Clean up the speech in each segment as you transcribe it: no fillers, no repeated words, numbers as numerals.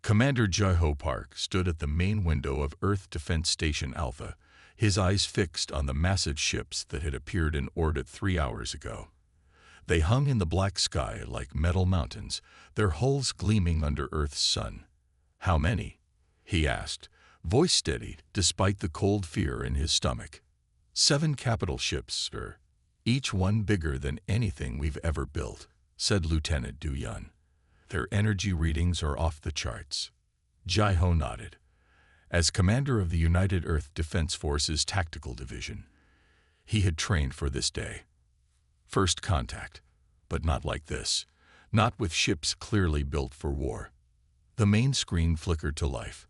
Commander Jai-Ho Park stood at the main window of Earth Defense Station Alpha, his eyes fixed on the massive ships that had appeared in orbit 3 hours ago. They hung in the black sky like metal mountains, their hulls gleaming under Earth's sun. "How many?" he asked, voice steadied despite the cold fear in his stomach. "7 capital ships, sir. Each one bigger than anything we've ever built," said Lieutenant Du Yun. "Their energy readings are off the charts." Jai-Ho nodded. As commander of the United Earth Defense Forces Tactical Division, he had trained for this day. First contact, but not like this, not with ships clearly built for war. The main screen flickered to life.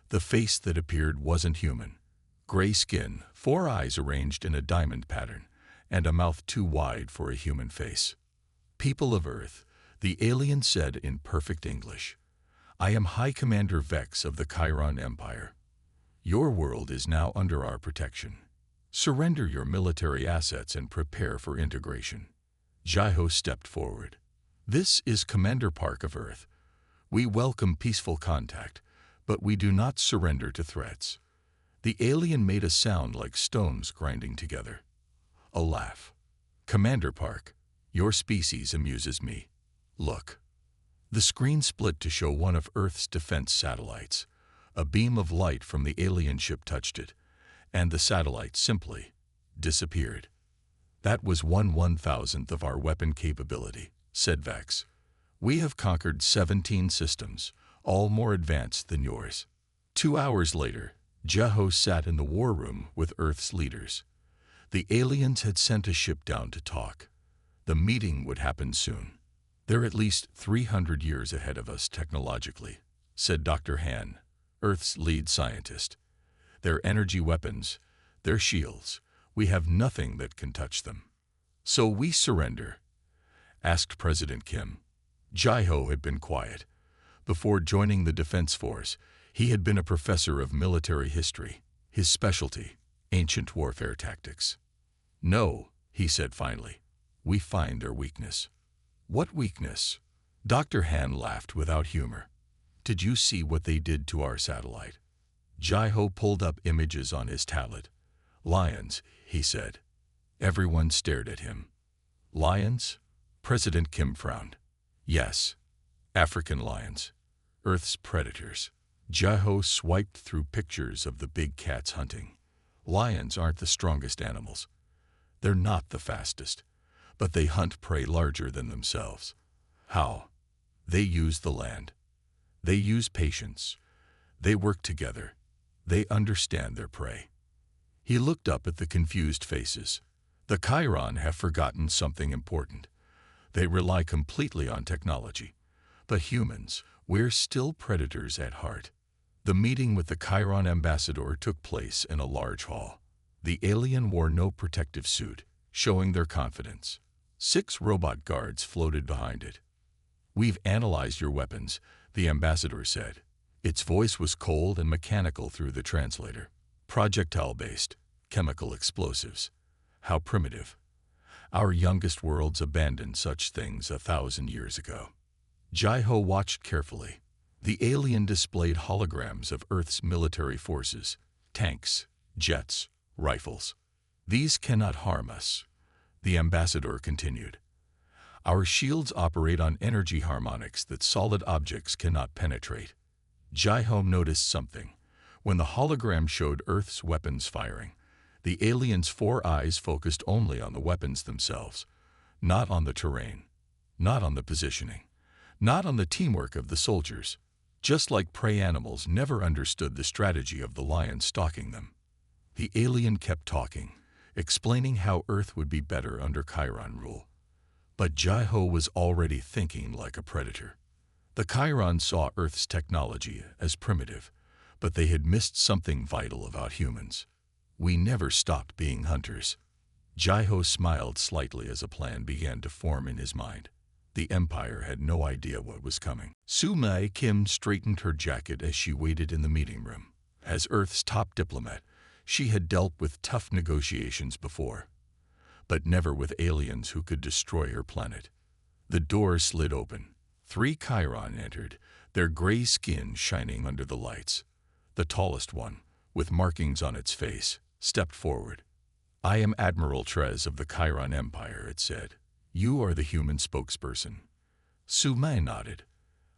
The face that appeared wasn't human. Gray skin, 4 eyes arranged in a diamond pattern, and a mouth too wide for a human face. "People of Earth," the alien said in perfect English, "I am High Commander Vex of the Chiron Empire. Your world is now under our protection. Surrender your military assets and prepare for integration." Jai-Ho stepped forward. "This is Commander Park of Earth. We welcome peaceful contact, but we do not surrender to threats." The alien made a sound like stones grinding together. A laugh. "Commander Park, your species amuses me. Look." The screen split to show one of Earth's defense satellites. A beam of light from the alien ship touched it, and the satellite simply disappeared. "That was 1/1000th of our weapon capability," said Vex. "We have conquered 17 systems, all more advanced than yours." 2 hours later, Jai-Ho sat in the war room with Earth's leaders. The aliens had sent a ship down to talk. The meeting would happen soon. "They're at least 300 years ahead of us technologically," said Dr. Han, Earth's lead scientist. "Their energy weapons, their shields, we have nothing that can touch them." "So we surrender?" asked President Kim. Jai-Ho had been quiet. Before joining the Defense Force, he had been a professor of military history, his specialty, ancient warfare tactics. "No," he said finally. "We find their weakness." "What weakness?" Dr. Han laughed without humor. "Did you see what they did to our satellite?" Jai-Ho pulled up images on his tablet. "Lions," he said. Everyone stared at him. "Lions?" President Kim frowned. "Yes, African lions, Earth's predators." Jai-Ho swiped through pictures of the big cats hunting. "Lions aren't the strongest animals. They're not the fastest, but they hunt prey larger than themselves." "How?" "They use the land. They use patience. They work together. They understand their prey." He looked up at the confused faces. "The Chiron have forgotten something important. They rely completely on technology. But humans, we're still predators at heart." The meeting with the Chiron ambassador took place in a large hall. The alien wore no protective suit, showing their confidence. 6 robot guards floated behind it. "We've analyzed your weapons," the ambassador said. Its voice was cold and mechanical through the translator. "Projectile-based, chemical explosives. How primitive. Our youngest worlds abandoned such things 1,000 years ago." Jai-Ho watched carefully. The alien displayed holograms of Earth's military forces, tanks, jets, rifles. "These cannot harm us," the ambassador continued. "Our shields operate on energy harmonics that solid objects cannot penetrate." Jai-Ho noticed something. When the hologram showed Earth's weapons firing, the alien's 4 eyes focused only on the weapons themselves, not on the terrain, not on the positioning, not on the teamwork of the soldiers. Just like prey animals never understood the strategy of the lion stalking them. The alien kept talking, explaining how Earth would be better under Chiron rule. But Jai-Ho was already thinking like a predator. The Chiron saw Earth's technology as primitive, but they had missed something vital about humans. "We never stopped being hunters." Jai-Ho smiled slightly as a plan began to form in his mind. The Empire had no idea what was coming. Su-Mei Kim straightened her jacket as she waited in the meeting room. As Earth's top diplomat, she had dealt with tough negotiations before, but never with aliens who could destroy her planet. The door slid open. 3 Chiron entered, their gray skin shining under the lights. The tallest one, with markings on its face, stepped forward. "I am Admiral Trez of the Chiron Empire," it said. "You are the human spokesperson." Su-Mei nodded.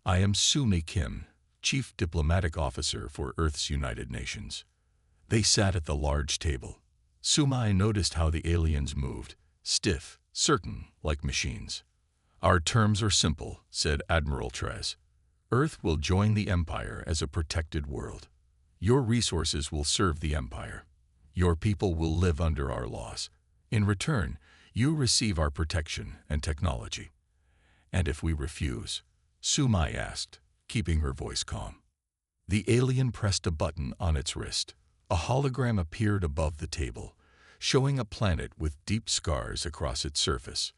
"I am Su-Mi Kim, Chief Diplomatic Officer for Earth's United Nations." They sat at the large table. Su-Mei noticed how the aliens moved, stiff, certain, like machines. "Our terms are simple," said Admiral Trez. "Earth will join the Empire as a protected world. Your resources will serve the Empire. Your people will live under our laws. In return, you receive our protection and technology." "And if we refuse?" Su-Mei asked, keeping her voice calm. The alien pressed a button on its wrist. A hologram appeared above the table, showing a planet with deep scars across its surface.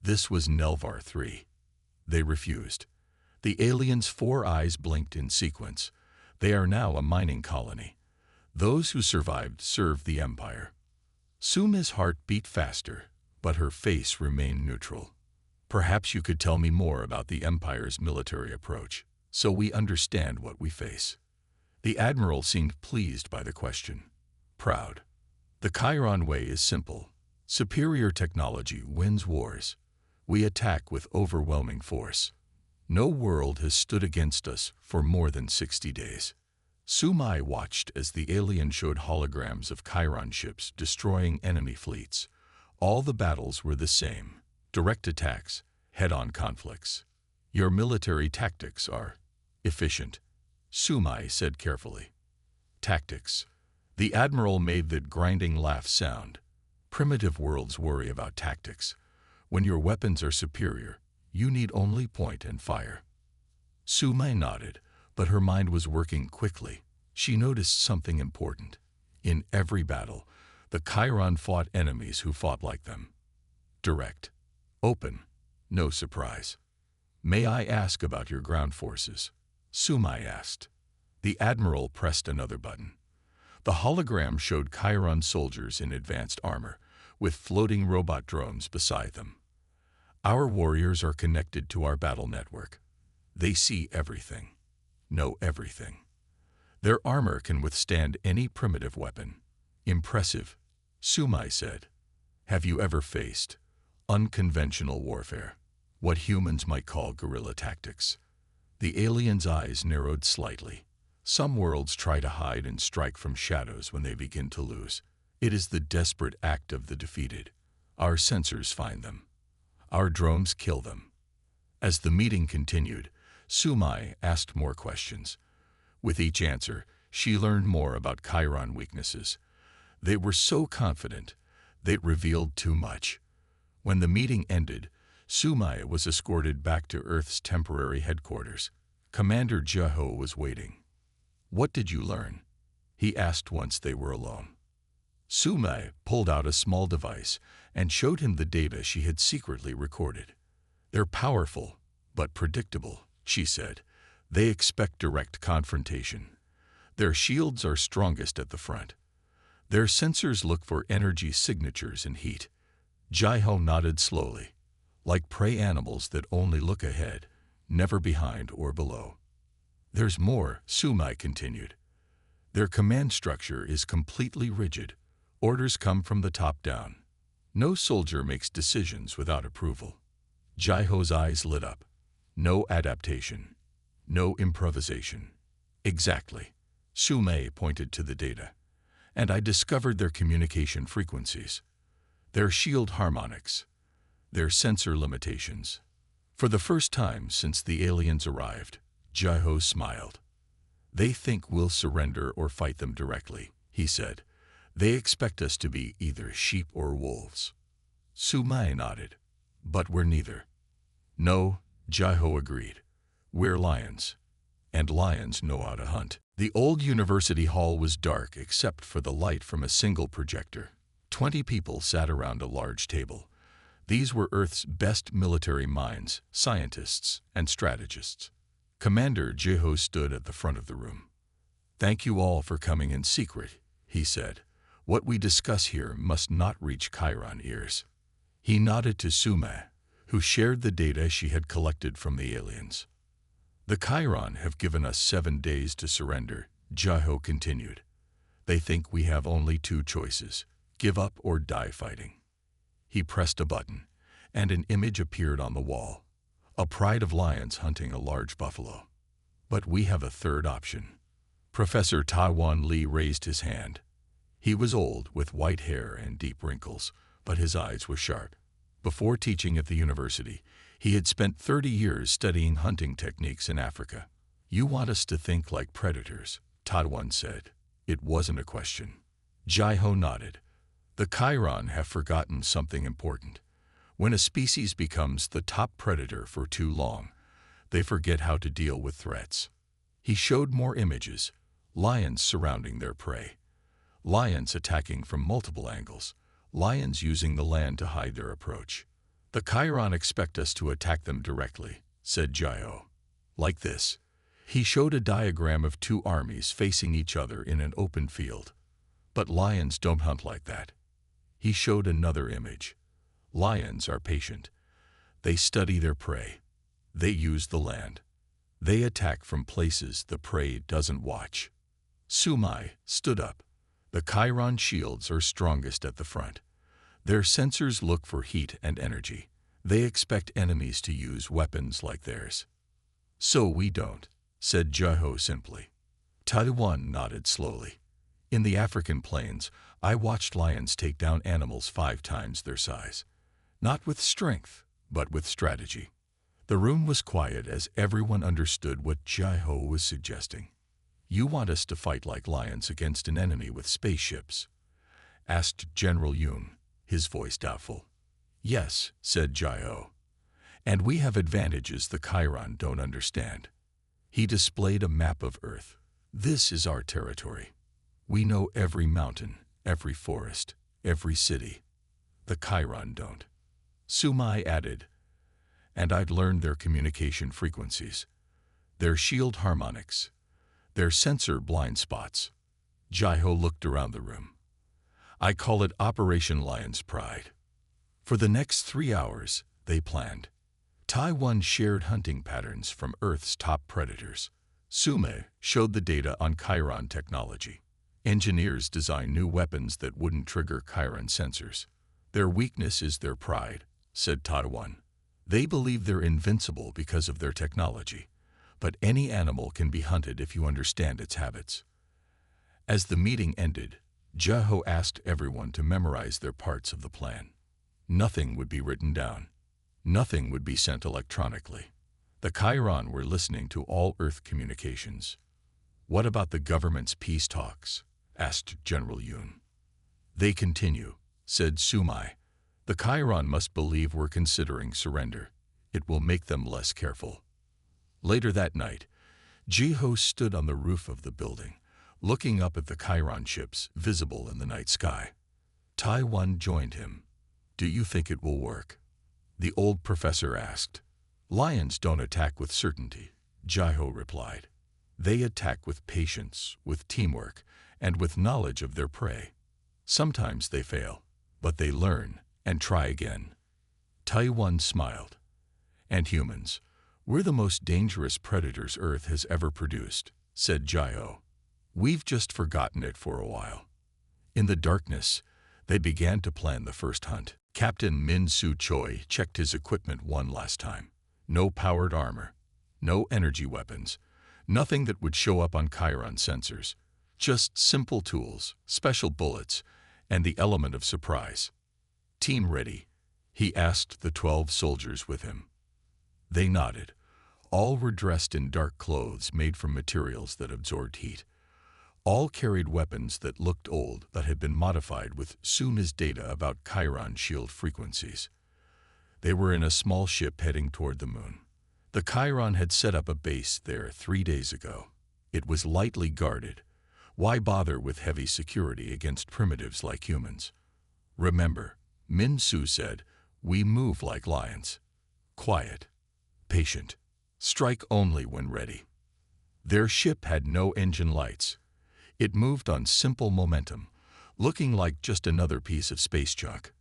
This was Nelvar 3. They refused. The aliens' 4 eyes blinked in sequence. They are now a mining colony. Those who survived served the Empire. Su-Mei's heart beat faster, but her face remained neutral. "Perhaps you could tell me more about the Empire's military approach, so we understand what we face." The Admiral seemed pleased by the question. "Proud. The Chiron way is simple. Superior technology wins wars. We attack with overwhelming force. No world has stood against us for more than 60 days. Su-Mei watched as the alien showed holograms of Chiron ships destroying enemy fleets. All the battles were the same: direct attacks, head-on conflicts. "Your military tactics are efficient," Su-Mei said carefully. "Tactics." The Admiral made that grinding laugh sound. "Primitive worlds worry about tactics. When your weapons are superior, you need only point and fire." Su-Mei nodded, but her mind was working quickly. She noticed something important. In every battle, the Chiron fought enemies who fought like them. Direct. Open. No surprise. "May I ask about your ground forces?" Su-Mei asked. The Admiral pressed another button. The hologram showed Chiron soldiers in advanced armor, with floating robot drones beside them. "Our warriors are connected to our battle network. They see everything, know everything. Their armor can withstand any primitive weapon." "Impressive," Su-Mei said. "Have you ever faced unconventional warfare, what humans might call guerrilla tactics?" The alien's eyes narrowed slightly. "Some worlds try to hide and strike from shadows when they begin to lose. It is the desperate act of the defeated. Our sensors find them. Our drones kill them." As the meeting continued, Su-Mei asked more questions. With each answer, she learned more about Chiron weaknesses. They were so confident, they revealed too much. When the meeting ended, Su-Mei was escorted back to Earth's temporary headquarters. Commander Jeho was waiting. "What did you learn?" he asked once they were alone. Su-Mei pulled out a small device and showed him the data she had secretly recorded. "They're powerful, but predictable," she said. "They expect direct confrontation. Their shields are strongest at the front. Their sensors look for energy signatures and heat." Jeho nodded slowly, "Like prey animals that only look ahead, never behind or below." "There's more," Su-Mei continued. "Their command structure is completely rigid. Orders come from the top down. No soldier makes decisions without approval." Jeho's eyes lit up. "No adaptation. No improvisation." "Exactly." Su-Mei pointed to the data. "And I discovered their communication frequencies, their shield harmonics, their sensor limitations." For the first time since the aliens arrived, Jeho smiled. "They think we'll surrender or fight them directly," he said. "They expect us to be either sheep or wolves." Su-Mei nodded. "But we're neither." "No," Jeho agreed. "We're lions. And lions know how to hunt." The old university hall was dark except for the light from a single projector. 20 people sat around a large table. These were Earth's best military minds, scientists, and strategists. Commander Jeho stood at the front of the room. "Thank you all for coming in secret," he said. "What we discuss here must not reach Chiron ears." He nodded to Su-Mei, who shared the data she had collected from the aliens. The Chiron have given us 7 days to surrender, Jiho continued. They think we have only 2 choices, give up or die fighting. He pressed a button, and an image appeared on the wall. A pride of lions hunting a large buffalo. But we have a third option. Professor Taiwan Lee raised his hand. He was old, with white hair and deep wrinkles, but his eyes were sharp. Before teaching at the university, he had spent 30 years studying hunting techniques in Africa. You want us to think like predators, Taiwan said. It wasn't a question. Jiho nodded. The Chiron have forgotten something important. When a species becomes the top predator for too long, they forget how to deal with threats. He showed more images, lions surrounding their prey, lions attacking from multiple angles, lions using the land to hide their approach. The Chiron expect us to attack them directly, said Jiho. Like this. He showed a diagram of 2 armies facing each other in an open field. But lions don't hunt like that. He showed another image. Lions are patient. They study their prey. They use the land. They attack from places the prey doesn't watch. Sumai stood up. The Chiron shields are strongest at the front. Their sensors look for heat and energy. They expect enemies to use weapons like theirs. So we don't, said Jiho simply. Taiwan nodded slowly. In the African plains, I watched lions take down animals 5 times their size. Not with strength, but with strategy. The room was quiet as everyone understood what Jiho was suggesting. You want us to fight like lions against an enemy with spaceships? Asked General Yoon, his voice doubtful. Yes, said Jiho. And we have advantages the Chiron don't understand. He displayed a map of Earth. This is our territory. We know every mountain, every forest, every city. The Chiron don't. Sumai added, and I'd learned their communication frequencies, their shield harmonics, their sensor blind spots. Jiho looked around the room. I call it Operation Lion's Pride. For the next 3 hours, they planned. Taiwan shared hunting patterns from Earth's top predators. Sume showed the data on Chiron technology. Engineers designed new weapons that wouldn't trigger Chiron sensors. Their weakness is their pride, said Taiwan. They believe they're invincible because of their technology, but any animal can be hunted if you understand its habits. As the meeting ended, Jiho asked everyone to memorize their parts of the plan. Nothing would be written down. Nothing would be sent electronically. The Chiron were listening to all Earth communications. What about the government's peace talks? Asked General Yoon. They continue, said Sumai. The Chiron must believe we're considering surrender. It will make them less careful. Later that night, Jiho stood on the roof of the building, looking up at the Chiron ships visible in the night sky. Taiwan joined him. Do you think it will work? The old professor asked. Lions don't attack with certainty, Jiho replied. They attack with patience, with teamwork, and with knowledge of their prey. Sometimes they fail, but they learn and try again. Taiwan smiled. And humans, we're the most dangerous predators Earth has ever produced, said Jiho. We've just forgotten it for a while. In the darkness, they began to plan the first hunt. Captain Min Soo Choi checked his equipment one last time. No powered armor, no energy weapons, nothing that would show up on Chiron sensors. Just simple tools, special bullets, and the element of surprise. Team ready? He asked the 12 soldiers with him. They nodded. All were dressed in dark clothes made from materials that absorbed heat. All carried weapons that looked old but had been modified with Suma's data about Chiron shield frequencies. They were in a small ship heading toward the moon. The Chiron had set up a base there 3 days ago. It was lightly guarded. Why bother with heavy security against primitives like humans? Remember, Min Soo said, we move like lions. Quiet, patient, strike only when ready. Their ship had no engine lights. It moved on simple momentum, looking like just another piece of space junk.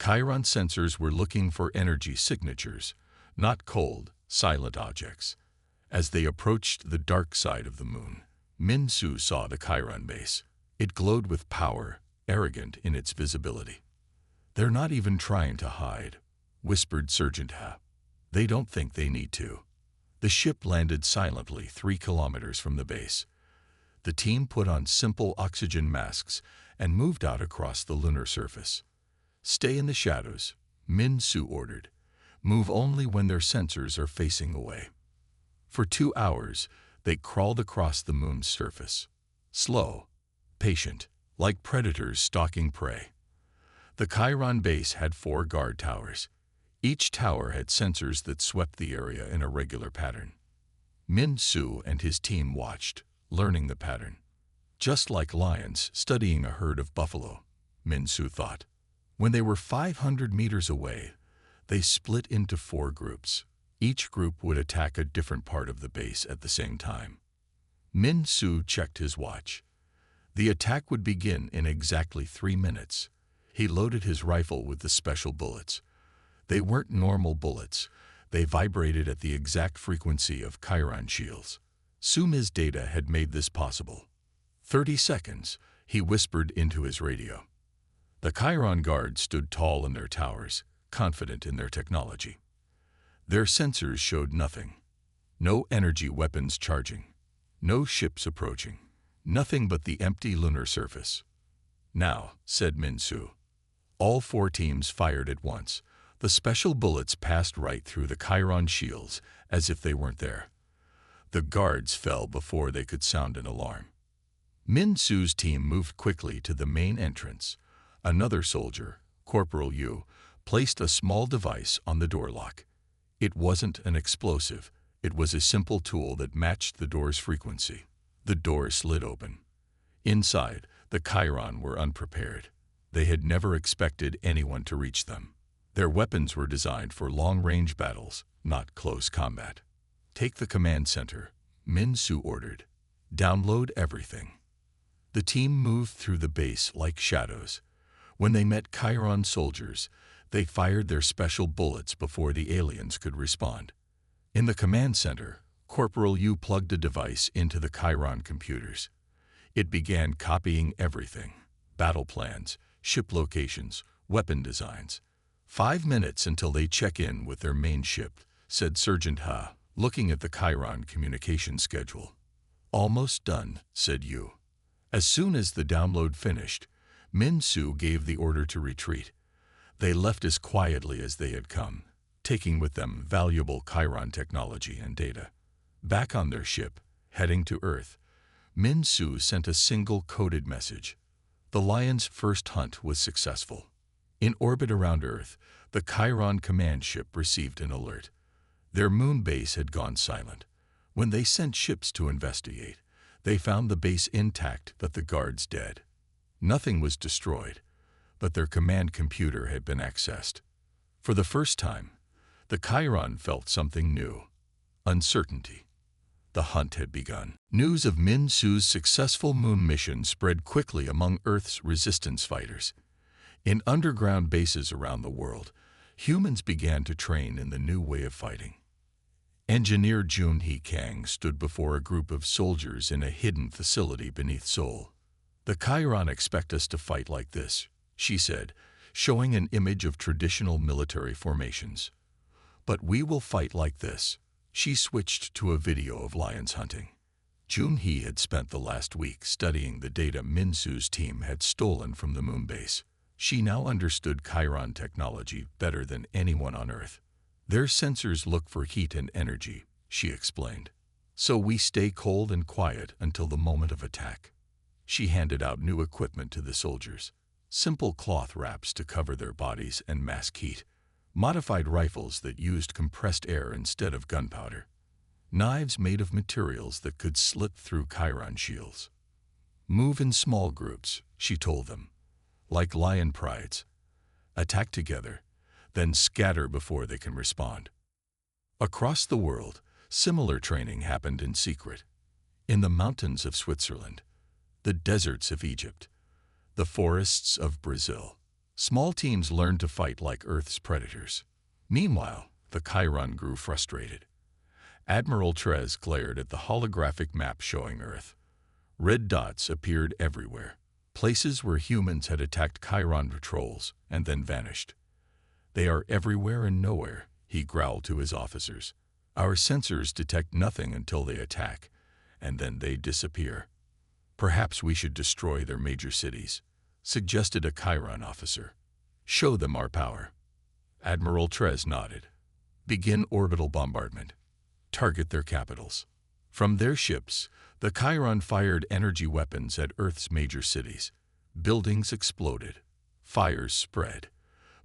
Chiron sensors were looking for energy signatures, not cold, silent objects. As they approached the dark side of the moon, Min-Su saw the Chiron base. It glowed with power, arrogant in its visibility. "They're not even trying to hide," whispered Sergeant Ha. "They don't think they need to." The ship landed silently 3 kilometers from the base. The team put on simple oxygen masks and moved out across the lunar surface. "Stay in the shadows," Min-Su ordered. "Move only when their sensors are facing away." For 2 hours, they crawled across the moon's surface. Slow, patient, like predators stalking prey. The Chiron base had 4 guard towers. Each tower had sensors that swept the area in a regular pattern. Min-Su and his team watched, learning the pattern. Just like lions studying a herd of buffalo, Min-Su thought. When they were 500 meters away, they split into 4 groups. Each group would attack a different part of the base at the same time. Min-Su checked his watch. The attack would begin in exactly 3 minutes. He loaded his rifle with the special bullets. They weren't normal bullets. They vibrated at the exact frequency of Chiron shields. Sumi's data had made this possible. 30 seconds, he whispered into his radio. The Chiron guards stood tall in their towers, confident in their technology. Their sensors showed nothing. No energy weapons charging. No ships approaching. Nothing but the empty lunar surface. "Now," said Min-Su. All 4 teams fired at once. The special bullets passed right through the Chiron shields as if they weren't there. The guards fell before they could sound an alarm. Min-Su's team moved quickly to the main entrance. Another soldier, Corporal Yu, placed a small device on the door lock. It wasn't an explosive. It was a simple tool that matched the door's frequency. The door slid open. Inside, the Chiron were unprepared. They had never expected anyone to reach them. Their weapons were designed for long-range battles, not close combat. "Take the command center," Min-Su ordered. "Download everything." The team moved through the base like shadows. When they met Chiron soldiers, they fired their special bullets before the aliens could respond. In the command center, Corporal Yu plugged a device into the Chiron computers. It began copying everything: battle plans, ship locations, weapon designs. 5 minutes until they check in with their main ship, said Sergeant Ha, looking at the Chiron communication schedule. "Almost done," said Yu. As soon as the download finished, Min-Su gave the order to retreat. They left as quietly as they had come, taking with them valuable Chiron technology and data. Back on their ship, heading to Earth, Min-Su sent a single coded message. The Lion's first hunt was successful. In orbit around Earth, the Chiron command ship received an alert. Their moon base had gone silent. When they sent ships to investigate, they found the base intact but the guards dead. Nothing was destroyed, but their command computer had been accessed. For the first time, the Chiron felt something new: uncertainty. The hunt had begun. News of Min-Su's successful moon mission spread quickly among Earth's resistance fighters. In underground bases around the world, humans began to train in the new way of fighting. Engineer Jun-Hee Kang stood before a group of soldiers in a hidden facility beneath Seoul. "The Chiron expect us to fight like this," she said, showing an image of traditional military formations. "But we will fight like this." She switched to a video of lions hunting. Jun-Hee had spent the last week studying the data Min-Su's team had stolen from the moon base. She now understood Chiron technology better than anyone on Earth. "Their sensors look for heat and energy," she explained. "So we stay cold and quiet until the moment of attack." She handed out new equipment to the soldiers: simple cloth wraps to cover their bodies and mask heat, modified rifles that used compressed air instead of gunpowder, knives made of materials that could slit through Chiron shields. "Move in small groups," she told them, "like lion prides. Attack together, then scatter before they can respond." Across the world, similar training happened in secret. In the mountains of Switzerland, the deserts of Egypt, the forests of Brazil, small teams learned to fight like Earth's predators. Meanwhile, the Chiron grew frustrated. Admiral Trez glared at the holographic map showing Earth. Red dots appeared everywhere, places where humans had attacked Chiron patrols and then vanished. "They are everywhere and nowhere," he growled to his officers. "Our sensors detect nothing until they attack, and then they disappear." "Perhaps we should destroy their major cities," suggested a Chiron officer. "Show them our power." Admiral Trez nodded. "Begin orbital bombardment. Target their capitals." From their ships, the Chiron fired energy weapons at Earth's major cities. Buildings exploded. Fires spread.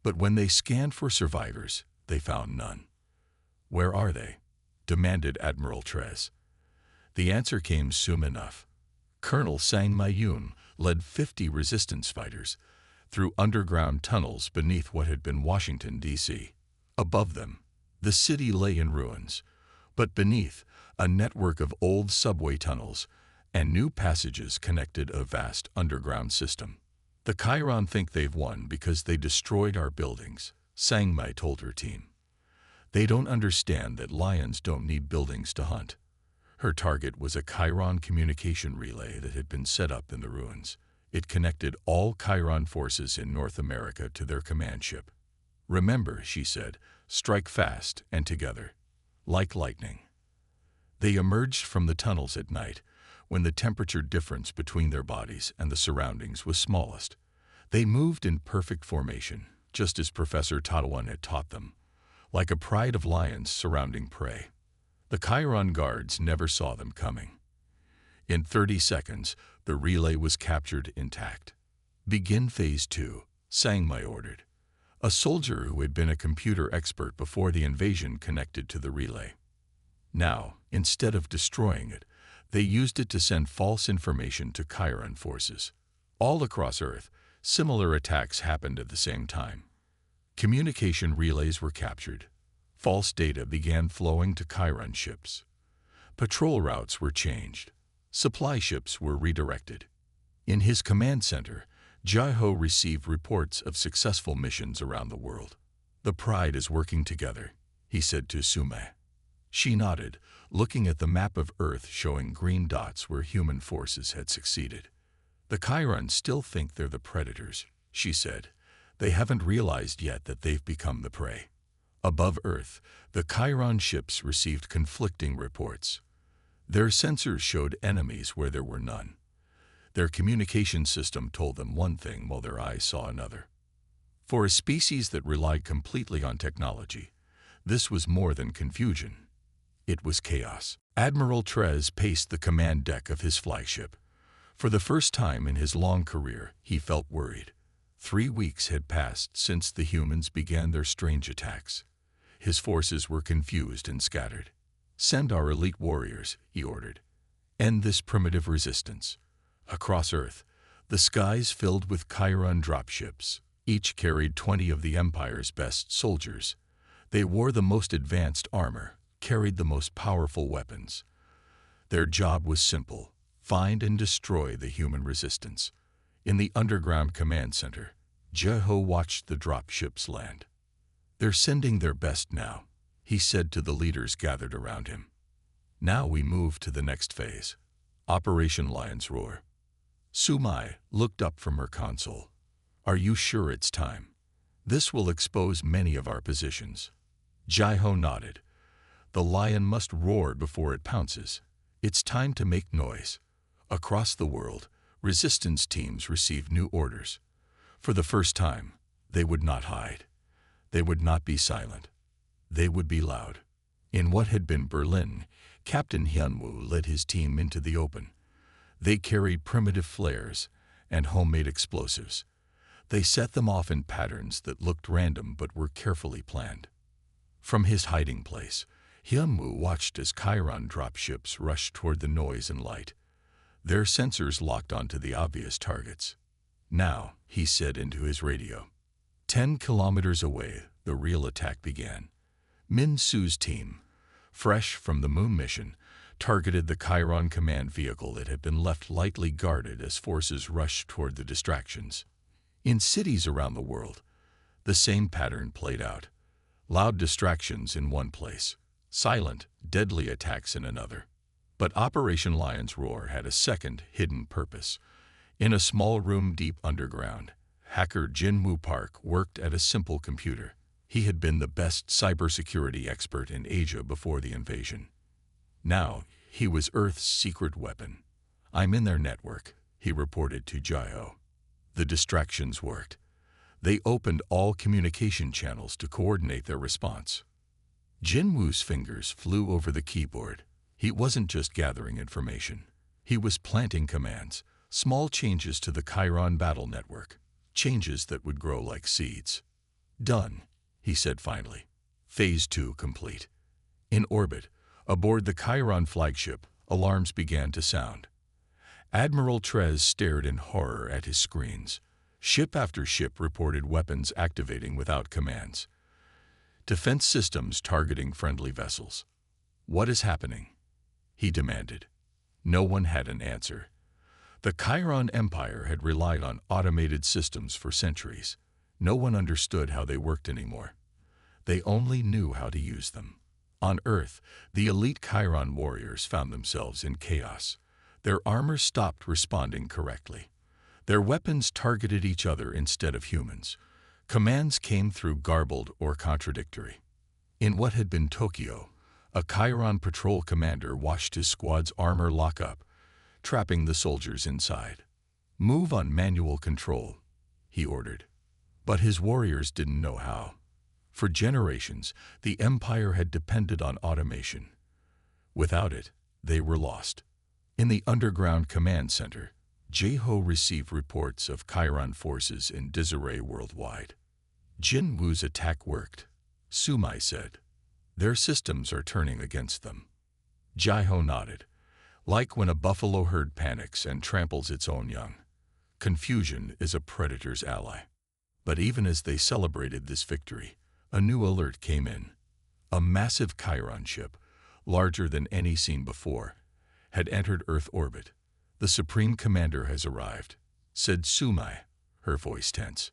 But when they scanned for survivors, they found none. "Where are they?" demanded Admiral Trez. The answer came soon enough. Colonel Sang Mayun led 50 resistance fighters through underground tunnels beneath what had been Washington, D.C. Above them, the city lay in ruins, but beneath, a network of old subway tunnels and new passages connected a vast underground system. "The Chiron think they've won because they destroyed our buildings," Sang Mai told her team. "They don't understand that lions don't need buildings to hunt." Her target was a Chiron communication relay that had been set up in the ruins. It connected all Chiron forces in North America to their command ship. "Remember," she said, "strike fast and together, like lightning." They emerged from the tunnels at night, when the temperature difference between their bodies and the surroundings was smallest. They moved in perfect formation, just as Professor Tadwan had taught them, like a pride of lions surrounding prey. The Chiron guards never saw them coming. In 30 seconds, the relay was captured intact. "Begin Phase 2, Sang Mai ordered. A soldier who had been a computer expert before the invasion connected to the relay. Now, instead of destroying it, they used it to send false information to Chiron forces. All across Earth, similar attacks happened at the same time. Communication relays were captured. False data began flowing to Chiron ships. Patrol routes were changed. Supply ships were redirected. In his command center, Jai-Ho received reports of successful missions around the world. "The Pride is working together," he said to Sume. She nodded, looking at the map of Earth showing green dots where human forces had succeeded. "The Chiron still think they're the predators," she said. "They haven't realized yet that they've become the prey." Above Earth, the Chiron ships received conflicting reports. Their sensors showed enemies where there were none. Their communication system told them one thing while their eyes saw another. For a species that relied completely on technology, this was more than confusion. It was chaos. Admiral Trez paced the command deck of his flagship. For the first time in his long career, he felt worried. 3 weeks had passed since the humans began their strange attacks. His forces were confused and scattered. "Send our elite warriors," he ordered. "End this primitive resistance." Across Earth, the skies filled with Chiron dropships. Each carried 20 of the Empire's best soldiers. They wore the most advanced armor, carried the most powerful weapons. Their job was simple: find and destroy the human resistance. In the underground command center, Jai-Ho watched the dropships land. "They're sending their best now," he said to the leaders gathered around him. "Now we move to the next phase, Operation Lion's Roar." Sumai looked up from her console. "Are you sure it's time? This will expose many of our positions." Jai-Ho nodded. "The lion must roar before it pounces. It's time to make noise." Across the world, resistance teams received new orders. For the first time, they would not hide. They would not be silent. They would be loud. In what had been Berlin, Captain Hyunwoo led his team into the open. They carried primitive flares and homemade explosives. They set them off in patterns that looked random but were carefully planned. From his hiding place, Hyunwoo watched as Chiron dropships rushed toward the noise and light. Their sensors locked onto the obvious targets. "Now," he said into his radio. 10 kilometers away, the real attack began. Min Su's team, fresh from the moon mission, targeted the Chiron command vehicle that had been left lightly guarded as forces rushed toward the distractions. In cities around the world, the same pattern played out. Loud distractions in one place, silent, deadly attacks in another. But Operation Lion's Roar had a second, hidden purpose. In a small room deep underground, hacker Jin-Woo Park worked at a simple computer. He had been the best cybersecurity expert in Asia before the invasion. Now, he was Earth's secret weapon. "I'm in their network," he reported to Jai-ho. The distractions worked. They opened all communication channels to coordinate their response. Jin-Woo's fingers flew over the keyboard. He wasn't just gathering information. He was planting commands, small changes to the Chiron battle network, changes that would grow like seeds. "Done," he said finally. Phase 2 complete. In orbit, aboard the Chiron flagship, alarms began to sound. Admiral Trez stared in horror at his screens. Ship after ship reported weapons activating without commands. Defense systems targeting friendly vessels. "What is happening?" he demanded. No one had an answer. The Chiron Empire had relied on automated systems for centuries. No one understood how they worked anymore. They only knew how to use them. On Earth, the elite Chiron warriors found themselves in chaos. Their armor stopped responding correctly. Their weapons targeted each other instead of humans. Commands came through garbled or contradictory. In what had been Tokyo, a Chiron patrol commander watched his squad's armor lock up, trapping the soldiers inside. "Move on manual control," he ordered. But his warriors didn't know how. For generations, the Empire had depended on automation. Without it, they were lost. In the underground command center, Jai-ho received reports of Chiron forces in disarray worldwide. "Jin-Woo's attack worked," Sumai said. "Their systems are turning against them." Jai-ho nodded. "Like when a buffalo herd panics and tramples its own young. Confusion is a predator's ally." But even as they celebrated this victory, a new alert came in. A massive Chiron ship, larger than any seen before, had entered Earth orbit. "The Supreme Commander has arrived," said Sumai, her voice tense.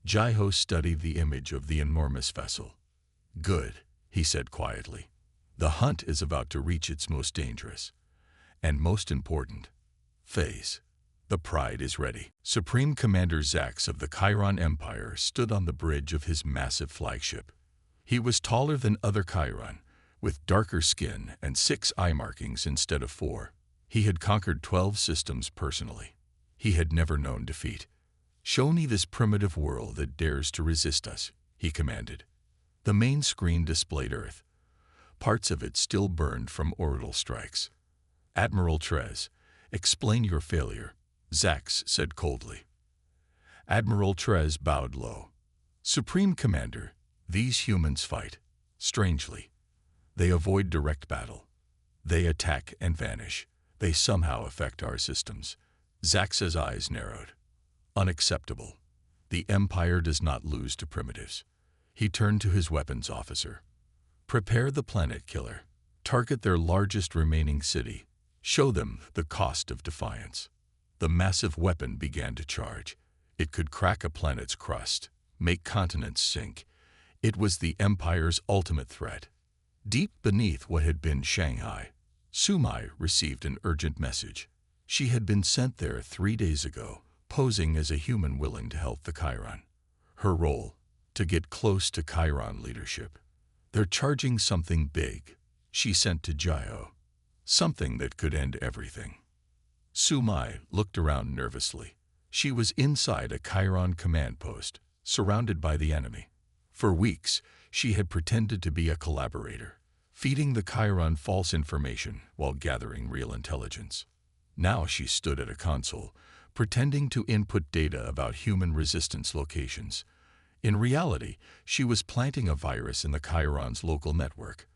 Jai-ho studied the image of the enormous vessel. "Good," he said quietly. "The hunt is about to reach its most dangerous and most important phase. The Pride is ready." Supreme Commander Zax of the Chiron Empire stood on the bridge of his massive flagship. He was taller than other Chiron, with darker skin and 6 eye markings instead of 4. He had conquered 12 systems personally. He had never known defeat. "Show me this primitive world that dares to resist us," he commanded. The main screen displayed Earth. Parts of it still burned from orbital strikes. "Admiral Trez, explain your failure," Zax said coldly. Admiral Trez bowed low. "Supreme Commander, these humans fight. Strangely. They avoid direct battle. They attack and vanish. They somehow affect our systems." Zax's eyes narrowed. "Unacceptable. The Empire does not lose to primitives." He turned to his weapons officer. "Prepare the planet killer. Target their largest remaining city. Show them the cost of defiance." The massive weapon began to charge. It could crack a planet's crust, make continents sink. It was the Empire's ultimate threat. Deep beneath what had been Shanghai, Sumai received an urgent message. She had been sent there 3 days ago, posing as a human willing to help the Chiron. Her role, to get close to Chiron leadership. "They're charging something big," she sent to Jai-ho. "Something that could end everything." Sumai looked around nervously. She was inside a Chiron command post, surrounded by the enemy. For weeks, she had pretended to be a collaborator, feeding the Chiron false information while gathering real intelligence. Now she stood at a console, pretending to input data about human resistance locations. In reality, she was planting a virus in the Chiron's local network,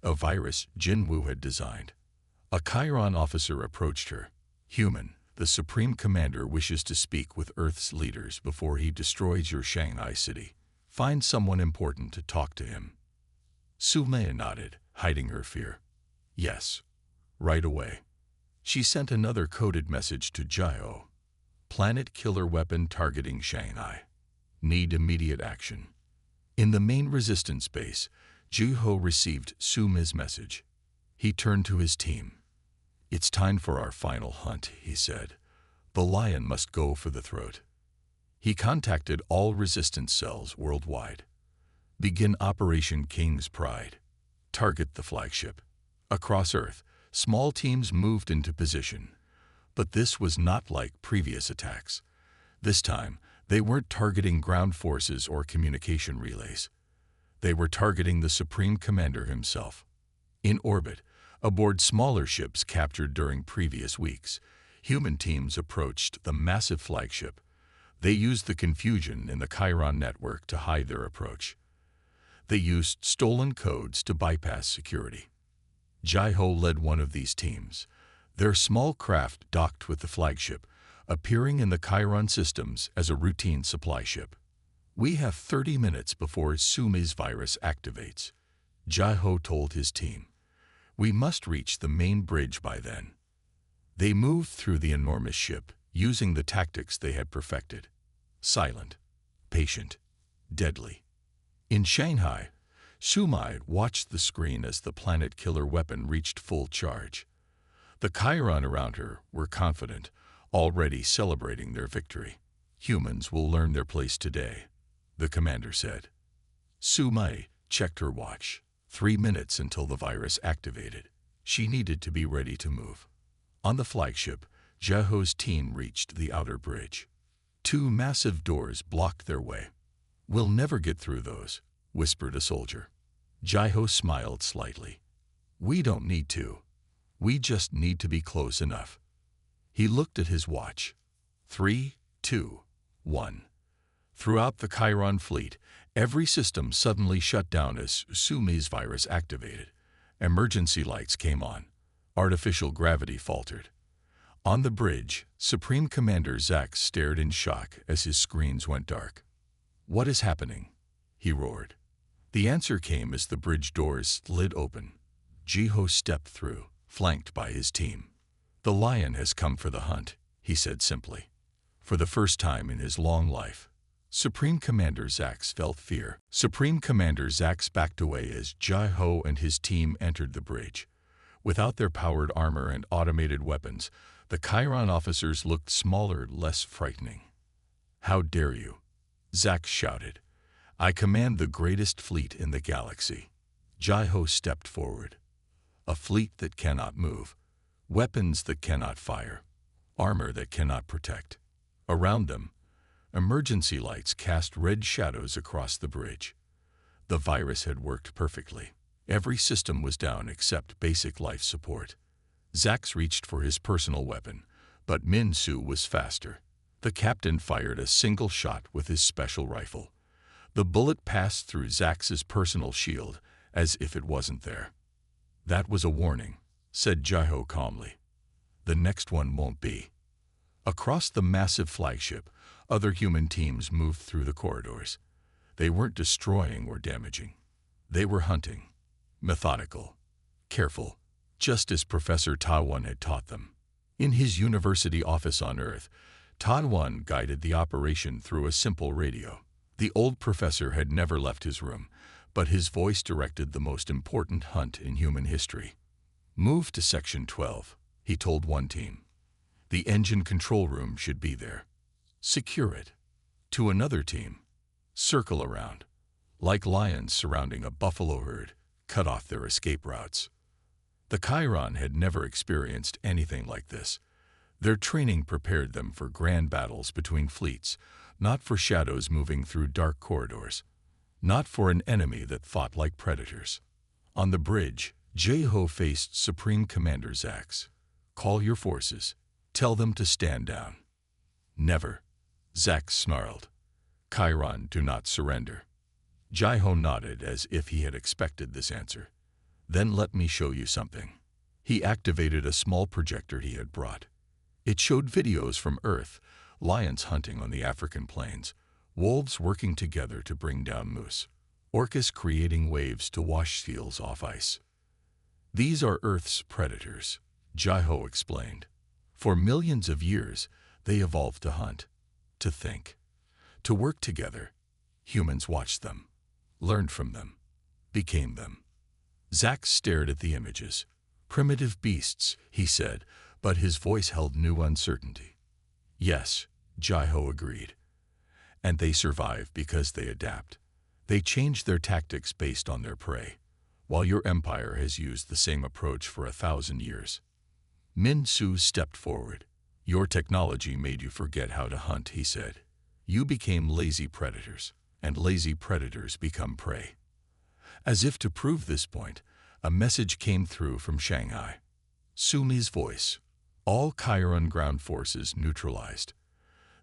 a virus Jin-Woo had designed. A Chiron officer approached her. "Human, the Supreme Commander wishes to speak with Earth's leaders before he destroys your Shanghai city. Find someone important to talk to him." Sumai nodded, hiding her fear. "Yes, right away." She sent another coded message to Jai-ho. "Planet killer weapon targeting Shanghai. Need immediate action." In the main resistance base, Jiho received Sumi's message. He turned to his team. "It's time for our final hunt," he said. "The lion must go for the throat." He contacted all resistance cells worldwide. "Begin Operation King's Pride. Target the flagship." Across Earth, small teams moved into position. But this was not like previous attacks. This time, they weren't targeting ground forces or communication relays. They were targeting the Supreme Commander himself. In orbit, aboard smaller ships captured during previous weeks, human teams approached the massive flagship. They used the confusion in the Chiron network to hide their approach. They used stolen codes to bypass security. Jiho led one of these teams. Their small craft docked with the flagship, appearing in the Chiron systems as a routine supply ship. "We have 30 minutes before Sumi's virus activates," Jiho told his team. "We must reach the main bridge by then." They moved through the enormous ship, using the tactics they had perfected. Silent, patient, deadly. In Shanghai, Sumi watched the screen as the planet-killer weapon reached full charge. The Chiron around her were confident, already celebrating their victory. "Humans will learn their place today," the commander said. Sumi checked her watch. 3 minutes until the virus activated. She needed to be ready to move. On the flagship, Jiho's team reached the outer bridge. 2 massive doors blocked their way. "We'll never get through those," whispered a soldier. Jiho smiled slightly. "We don't need to. We just need to be close enough." He looked at his watch. 3, 2, 1. Throughout the Chiron fleet, every system suddenly shut down as Sumi's virus activated. Emergency lights came on. Artificial gravity faltered. On the bridge, Supreme Commander Zax stared in shock as his screens went dark. "What is happening?" he roared. The answer came as the bridge doors slid open. Jiho stepped through, flanked by his team. "The lion has come for the hunt," he said simply. For the first time in his long life, Supreme Commander Zax felt fear. Supreme Commander Zax backed away as Jiho and his team entered the bridge. Without their powered armor and automated weapons, the Chiron officers looked smaller, less frightening. "How dare you?" Zax shouted. "I command the greatest fleet in the galaxy." Jiho stepped forward. "A fleet that cannot move, weapons that cannot fire, armor that cannot protect." Around them, emergency lights cast red shadows across the bridge. The virus had worked perfectly. Every system was down except basic life support. Zax reached for his personal weapon, but Min-Su was faster. The captain fired a single shot with his special rifle. The bullet passed through Zax's personal shield as if it wasn't there. "That was a warning," said Jiho calmly. "The next one won't be." Across the massive flagship, other human teams moved through the corridors. They weren't destroying or damaging. They were hunting. Methodical. Careful. Just as Professor Tawan had taught them. In his university office on Earth, Tawan guided the operation through a simple radio. The old professor had never left his room, but his voice directed the most important hunt in human history. "Move to Section 12, he told one team. "The engine control room should be there. Secure it." To another team, "Circle around. Like lions surrounding a buffalo herd, cut off their escape routes." The Chiron had never experienced anything like this. Their training prepared them for grand battles between fleets, not for shadows moving through dark corridors, not for an enemy that fought like predators. On the bridge, Jiho faced Supreme Commander Zax. "Call your forces. Tell them to stand down." "Never," Zax snarled. "Chiron do not surrender." Jiho nodded as if he had expected this answer. "Then let me show you something." He activated a small projector he had brought. It showed videos from Earth, lions hunting on the African plains, wolves working together to bring down moose, orcas creating waves to wash seals off ice. "These are Earth's predators," Jiho explained. "For millions of years, they evolved to hunt, to think, to work together. Humans watched them, learned from them. became them. Zack stared at the images. Primitive beasts, he said, but his voice held new uncertainty. Yes, Jai-Ho agreed. And they survive because they adapt. They change their tactics based on their prey, while your empire has used the same approach for 1,000 years. Min-Su stepped forward. Your technology made you forget how to hunt, he said. You became lazy predators, and lazy predators become prey. As if to prove this point, a message came through from Shanghai. Sumi's voice. All Chiron ground forces neutralized.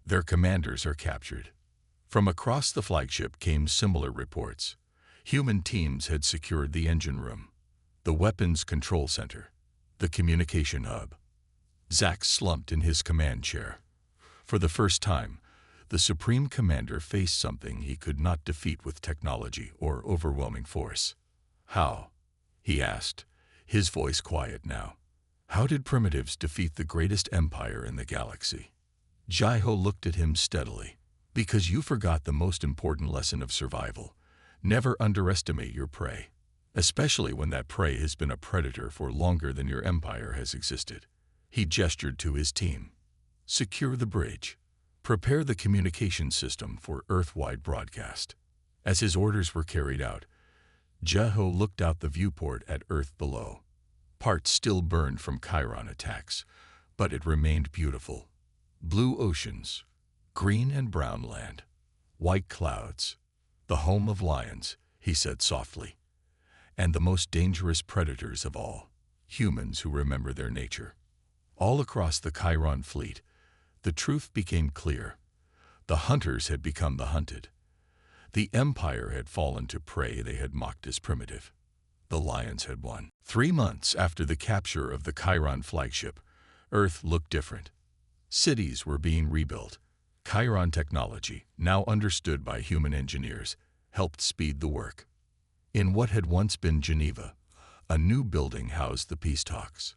Their commanders are captured. From across the flagship came similar reports. Human teams had secured the engine room, the weapons control center, the communication hub. Zack slumped in his command chair. For the first time, the Supreme Commander faced something he could not defeat with technology or overwhelming force. How? He asked, his voice quiet now. How did primitives defeat the greatest empire in the galaxy? Jai-Ho looked at him steadily. Because you forgot the most important lesson of survival. Never underestimate your prey, especially when that prey has been a predator for longer than your empire has existed. He gestured to his team. Secure the bridge. Prepare the communication system for Earth-wide broadcast. As his orders were carried out, Jai-Ho looked out the viewport at Earth below. Parts still burned from Chiron attacks, but it remained beautiful. Blue oceans, green and brown land, white clouds, the home of lions, he said softly, and the most dangerous predators of all, humans who remember their nature. All across the Chiron fleet, the truth became clear. The hunters had become the hunted. The empire had fallen to prey they had mocked as primitive. The lions had won. 3 months after the capture of the Chiron flagship, Earth looked different. Cities were being rebuilt. Chiron technology, now understood by human engineers, helped speed the work. In what had once been Geneva, a new building housed the peace talks.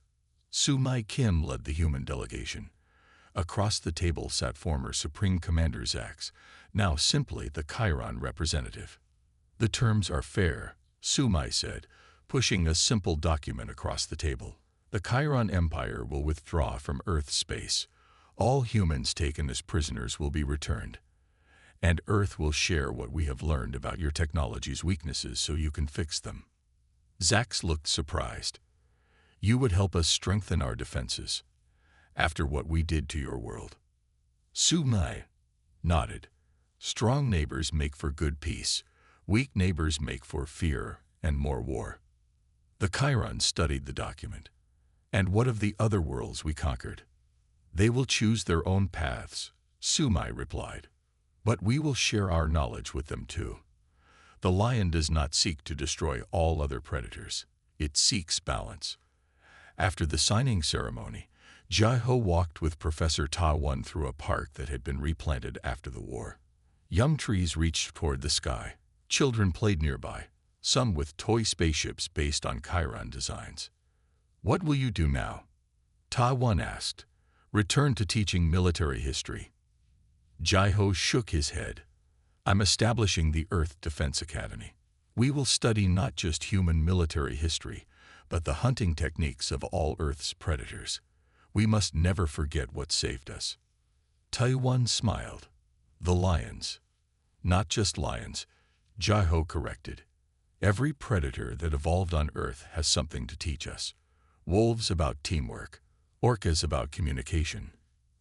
Sumi Kim led the human delegation. Across the table sat former Supreme Commander Zax, now simply the Chiron representative. The terms are fair, Sumi said, pushing a simple document across the table. The Chiron Empire will withdraw from Earth's space. All humans taken as prisoners will be returned. And Earth will share what we have learned about your technology's weaknesses so you can fix them. Zax looked surprised. You would help us strengthen our defenses, after what we did to your world. Sumi nodded. Strong neighbors make for good peace. Weak neighbors make for fear and more war. The Chiron studied the document. And what of the other worlds we conquered? They will choose their own paths, Sumi replied. But we will share our knowledge with them too. The lion does not seek to destroy all other predators. It seeks balance. After the signing ceremony, Jai-Ho walked with Professor Ta-One through a park that had been replanted after the war. Young trees reached toward the sky. Children played nearby, some with toy spaceships based on Chiron designs. What will you do now? Ta-One asked. Return to teaching military history. Jai-Ho shook his head. I'm establishing the Earth Defense Academy. We will study not just human military history, but the hunting techniques of all Earth's predators. We must never forget what saved us. Ta-One smiled. The lions. Not just lions, Jai-Ho corrected. Every predator that evolved on Earth has something to teach us. Wolves about teamwork, orcas about communication,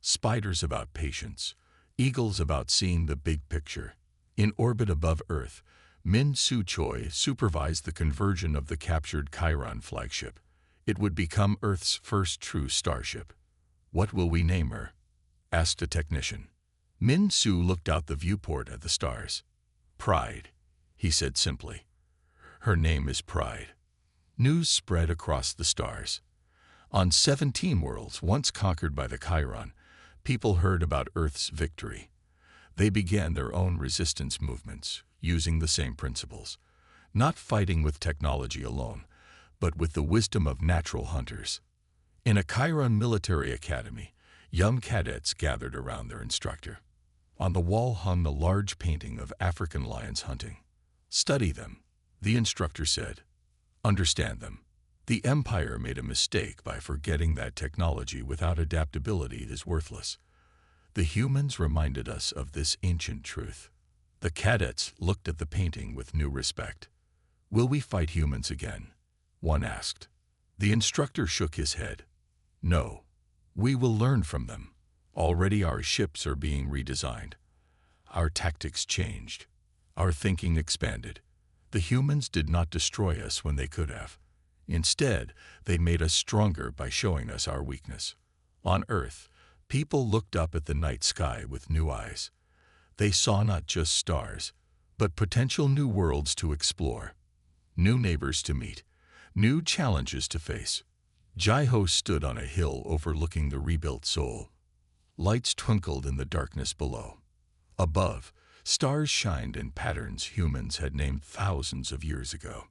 spiders about patience, eagles about seeing the big picture. In orbit above Earth, Min-Su Choi supervised the conversion of the captured Chiron flagship. It would become Earth's first true starship. What will we name her? Asked a technician. Min-Su looked out the viewport at the stars. Pride, he said simply. Her name is Pride. News spread across the stars. On 17 worlds once conquered by the Chiron, people heard about Earth's victory. They began their own resistance movements, using the same principles. Not fighting with technology alone, but with the wisdom of natural hunters. In a Chiron military academy, young cadets gathered around their instructor. On the wall hung a large painting of African lions hunting. Study them. The instructor said, "Understand them. The Empire made a mistake by forgetting that technology without adaptability is worthless." The humans reminded us of this ancient truth. The cadets looked at the painting with new respect. "Will we fight humans again?" one asked. The instructor shook his head. "No. We will learn from them. Already our ships are being redesigned. Our tactics changed. Our thinking expanded. The humans did not destroy us when they could have. Instead, they made us stronger by showing us our weakness." On Earth, people looked up at the night sky with new eyes. They saw not just stars, but potential new worlds to explore, new neighbors to meet, new challenges to face. Jai-Ho stood on a hill overlooking the rebuilt Seoul. Lights twinkled in the darkness below. Above, stars shined in patterns humans had named thousands of years ago.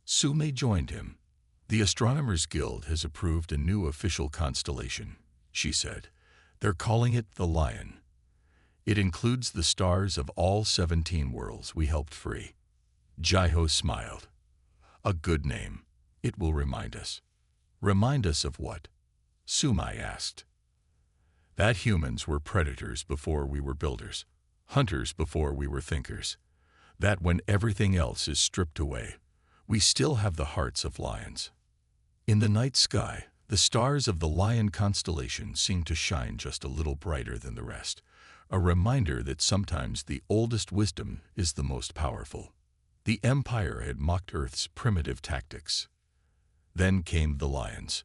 Sume joined him. "The Astronomers Guild has approved a new official constellation," she said. "They're calling it the Lion. It includes the stars of all 17 worlds we helped free." Jai-Ho smiled. "A good name. It will remind us." "Remind us of what?" Sume asked. "That humans were predators before we were builders, hunters before we were thinkers. That when everything else is stripped away, we still have the hearts of lions." In the night sky, the stars of the Lion constellation seemed to shine just a little brighter than the rest, a reminder that sometimes the oldest wisdom is the most powerful. The Empire had mocked Earth's primitive tactics. Then came the lions.